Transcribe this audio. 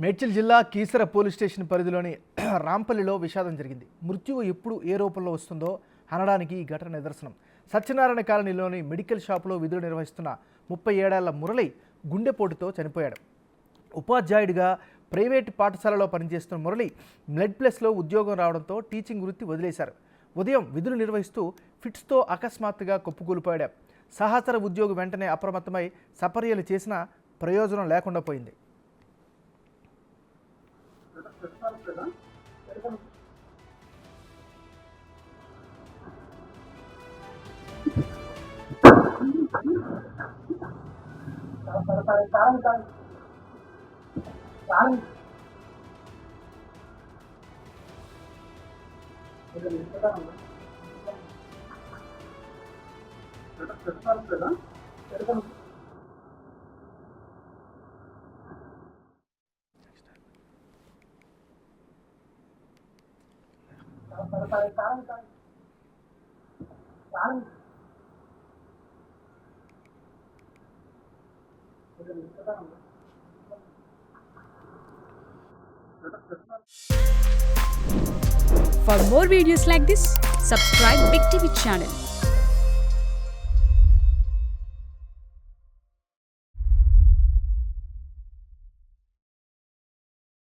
మేడ్చల్ జిల్లా Keesara police station పరిధిలోని రాంపల్లిలో విషాదం జరిగింది. మృత్యువు ఎప్పుడు ఏ రూపంలో వస్తుందో అనడానికి ఈ ఘటన నిదర్శనం. సత్యనారాయణ కాలనీలోని మెడికల్ షాపులో విధులు నిర్వహిస్తున్న 37 ఏళ్ల మురళి గుండెపోటుతో చనిపోయాడు. ఉపాధ్యాయుడిగా ప్రైవేటు పాఠశాలలో పనిచేస్తున్న మురళి బ్లడ్ ప్లస్లో ఉద్యోగం రావడంతో టీచింగ్ వృత్తి వదిలేశారు. ఉదయం విధులు నిర్వహిస్తూ ఫిట్స్తో అకస్మాత్తుగా కుప్పకూలిపోయాడు. సహచర ఉద్యోగి వెంటనే అప్రమత్తమై సపర్యలు చేసినా ప్రయోజనం లేకుండా పోయింది. For more videos like this, subscribe Big TV channel.